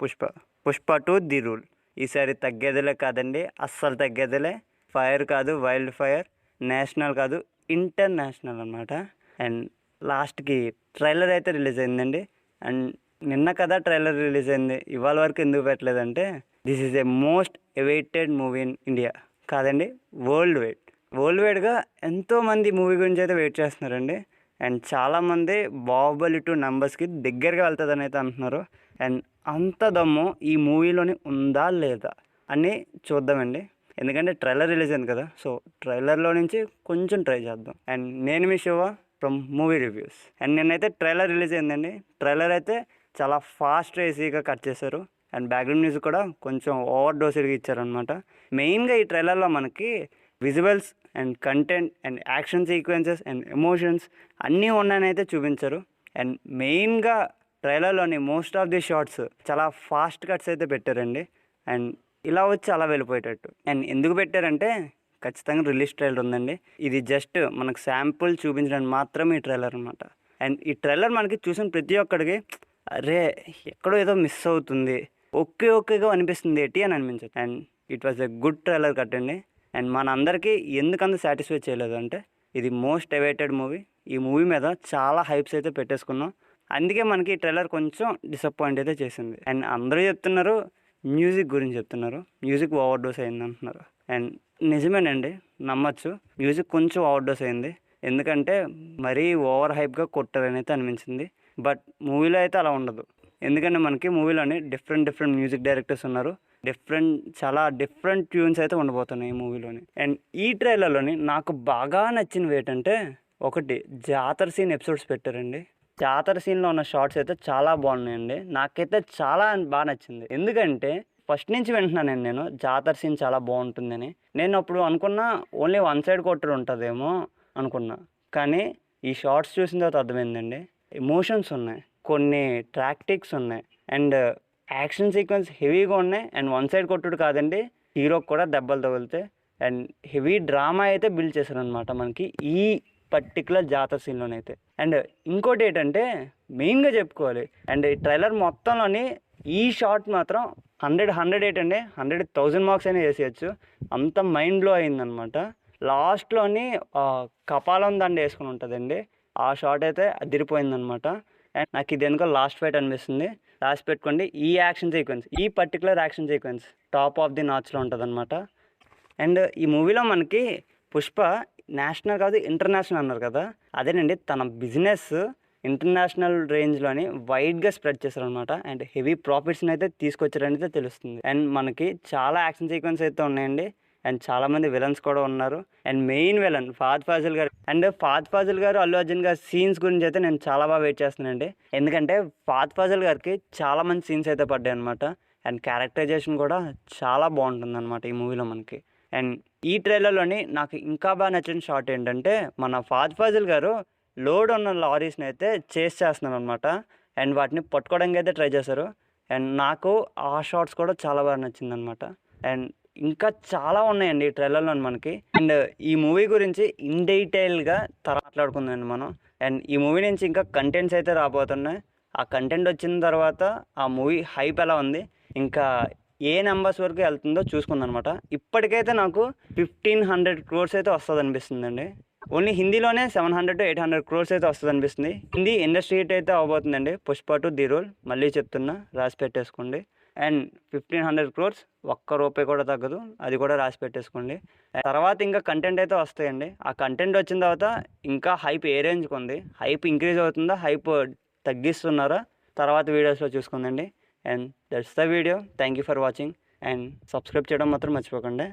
Pushpa Pushpa 2 the rule. ఈసారి తగ్గేదిలే కాదండి, అస్సలు తగ్గేదిలే. ఫైర్ కాదు వైల్డ్ ఫైర్, నేషనల్ కాదు ఇంటర్నేషనల్ అనమాట. అండ్ లాస్ట్కి ట్రైలర్ అయితే రిలీజ్ అయిందండి. అండ్ నిన్న కదా ట్రైలర్ రిలీజ్ అయింది, ఇవాళ వరకు ఎందుకు పెట్టలేదంటే this is a most awaited movie in India కాదండి, వరల్డ్ వైడ్గా ఎంతోమంది మూవీ గురించి అయితే వెయిట్ చేస్తున్నారండి. అండ్ చాలామంది బాహుబలి 2 నంబర్స్కి దగ్గరగా వెళ్తుందని అయితే అంటున్నారు. అండ్ అంత దమ్ము ఈ మూవీలోని ఉందా లేదా అని చూద్దామండి. ఎందుకంటే ట్రైలర్ రిలీజ్ అయింది కదా, సో ట్రైలర్లో నుంచి కొంచెం ట్రై చేద్దాం. అండ్ నేను మీ Shiva from movie reviews. And నేనైతే ట్రైలర్ రిలీజ్ అయిందండి. ట్రైలర్ అయితే చాలా ఫాస్ట్ ఈజీగా కట్ చేశారు. అండ్ బ్యాక్గ్రౌండ్ మ్యూజిక్ కూడా కొంచెం ఓవర్ డోస్డ్గా ఇచ్చారనమాట. మెయిన్గా ఈ ట్రైలర్లో మనకి visuals and content and action sequences and emotions అన్నీ ఉన్నాయని అయితే చూపించారు. అండ్ మెయిన్గా ట్రైలర్లోని మోస్ట్ ఆఫ్ ది షార్ట్స్ చాలా ఫాస్ట్ కట్స్ అయితే పెట్టారండి. అండ్ ఇలా వచ్చి అలా వెళ్ళిపోయేటట్టు. అండ్ ఎందుకు పెట్టారంటే ఖచ్చితంగా రిలీజ్ ట్రైలర్ ఉందండి. ఇది జస్ట్ మనకు శాంపుల్ చూపించడానికి మాత్రమే ఈ ట్రైలర్ అనమాట. అండ్ ఈ ట్రైలర్ మనకి చూసిన ప్రతి ఒక్కడికి అరే ఎక్కడో ఏదో మిస్ అవుతుంది, ఓకేగా అనిపిస్తుంది ఏంటి అని అనిపించదు. And it was a good trailer cut అండి. అండ్ మనందరికీ ఎందుకంత సాటిస్ఫై చేయలేదు అంటే ఇది మోస్ట్ అవైటెడ్ మూవీ. ఈ మూవీ మీద చాలా హైప్స్ అయితే పెట్టేసుకున్నాం. అందుకే మనకి ఈ ట్రైలర్ కొంచెం డిసప్పాయింట్ అయితే చేసింది. అండ్ అందరూ చెప్తున్నారు మ్యూజిక్ గురించి చెప్తున్నారు, మ్యూజిక్ ఓవర్ డోస్ అయింది అంటున్నారు. అండ్ నిజమేనండి, నమ్మచ్చు, మ్యూజిక్ కొంచెం ఓవర్ డోస్ అయింది. ఎందుకంటే మరీ ఓవర్ హైప్గా కొట్టారని అయితే అనిపించింది. బట్ మూవీలో అయితే అలా ఉండదు. ఎందుకంటే మనకి మూవీలోని డిఫరెంట్ మ్యూజిక్ డైరెక్టర్స్ ఉన్నారు. చాలా డిఫరెంట్ ట్యూన్స్ అయితే ఉండబోతున్నాయి ఈ మూవీలోని. అండ్ ఈ ట్రైలర్లోని నాకు బాగా నచ్చినవి ఏంటంటే ఒకటి జాతర సీన్ ఎపిసోడ్స్ పెట్టారండి. జాతర సీన్లో ఉన్న షార్ట్స్ అయితే చాలా బాగున్నాయండి. నాకైతే చాలా బాగా నచ్చింది. ఎందుకంటే ఫస్ట్ నుంచి వింటున్నానండి నేను జాతర సీన్ చాలా బాగుంటుందని. నేను అప్పుడు అనుకున్నా ఓన్లీ వన్ సైడ్ కొట్టరు ఉంటుందేమో అనుకున్నా. కానీ ఈ షార్ట్స్ చూసిన తర్వాత అర్థమైందండి, ఎమోషన్స్ ఉన్నాయి, కొన్ని ట్రాక్టిక్స్ ఉన్నాయి, అండ్ యాక్షన్ సీక్వెన్స్ హెవీగా ఉన్నాయి. అండ్ వన్ సైడ్ కొట్టుడు కాదండి, హీరోకి కూడా దెబ్బలు తగులుతాయి. అండ్ హెవీ డ్రామా అయితే బిల్డ్ చేశారనమాట మనకి ఈ పర్టికులర్ జాతర సీన్లోనైతే. అండ్ ఇంకోటి ఏంటంటే మెయిన్గా చెప్పుకోవాలి, అండ్ ఈ ట్రైలర్ మొత్తంలోని ఈ షార్ట్ మాత్రం 100 ఏంటండి 100,000 మార్క్స్ అయినా వేసేయచ్చు, అంత మైండ్లో అయిందనమాట. లాస్ట్లోని కపాలం దండ వేసుకుని ఉంటుందండి, ఆ షార్ట్ అయితే అదిరిపోయిందనమాట. అండ్ నాకు ఇది ఎందుకో లాస్ట్ ఫైట్ అనిపిస్తుంది. రాసి పెట్టుకోండి, ఈ particular action sequence top of the నాచ్లో ఉంటుంది అనమాట. అండ్ ఈ మూవీలో మనకి పుష్ప నేషనల్ కాదు ఇంటర్నేషనల్ అన్నారు కదా, అదేనండి తన బిజినెస్ ఇంటర్నేషనల్ రేంజ్లోని వైడ్గా స్ప్రెడ్ చేశారనమాట. అండ్ హెవీ ప్రాఫిట్స్ని అయితే తీసుకొచ్చారని అయితే తెలుస్తుంది. అండ్ మనకి చాలా యాక్షన్ సీక్వెన్స్ అయితే ఉన్నాయండి. అండ్ చాలామంది విలన్స్ కూడా ఉన్నారు. And main villain Fahadh Faasil గారు. అండ్ ఫహద్ ఫాజిల్ గారు అల్లు అర్జున్ గారి సీన్స్ గురించి అయితే నేను చాలా బాగా వెయిట్ చేస్తున్నానండి. ఎందుకంటే ఫహద్ ఫాజిల్ గారికి చాలా మంచి సీన్స్ అయితే పడ్డాయి అనమాట. అండ్ క్యారెక్టరైజేషన్ కూడా చాలా బాగుంటుంది అనమాట ఈ మూవీలో మనకి. అండ్ ఈ ట్రైలర్లోని నాకు ఇంకా బాగా నచ్చిన షాట్ ఏంటంటే మన ఫహద్ ఫాజిల్ గారు లోడ్ ఉన్న లారీస్ని అయితే చేస్ చేస్తున్నారు అనమాట. అండ్ వాటిని పట్టుకోవడానికి అయితే ట్రై చేశారు. అండ్ నాకు ఆ షాట్స్ కూడా చాలా బాగా నచ్చింది అనమాట. అండ్ ఇంకా చాలా ఉన్నాయండి ఈ ట్రైలర్లో మనకి. అండ్ ఈ మూవీ గురించి ఇన్ డీటెయిల్గా మాట్లాడుకుందామండి మనం. అండ్ ఈ మూవీ నుంచి ఇంకా కంటెంట్స్ అయితే రాబోతున్నాయి. ఆ కంటెంట్ వచ్చిన తర్వాత ఆ మూవీ హైప్ ఎలా ఉంది, ఇంకా ఏ నెంబర్స్ వరకు వెళ్తుందో చూసుకుందాం అనమాట. ఇప్పటికైతే నాకు 1,500 crores అయితే వస్తుంది అనిపిస్తుందండి. ఓన్లీ హిందీలోనే 700 to 800 crores అయితే వస్తుంది అనిపిస్తుంది. హిందీ ఇండస్ట్రీ హిట్ అయితే అవబోతుందండి పుష్ప 2 ది రూల్. మళ్ళీ చెప్తున్నా, రాసి పెట్టేసుకోండి. అండ్ 1,500 crores ఒక్క రూపాయి కూడా తగ్గదు, అది కూడా రాసి పెట్టేసుకోండి. తర్వాత ఇంకా కంటెంట్ అయితే వస్తాయండి. ఆ కంటెంట్ వచ్చిన తర్వాత ఇంకా హైప్ ఏ రేంజ్కి ఉంది, హైప్ ఇంక్రీజ్ అవుతుందా, హైప్ తగ్గిస్తున్నారా, తర్వాత వీడియోస్లో చూసుకుందండి. And that's the video. Thank you for watching. And subscribe చేయడం మాత్రం మర్చిపోకండి.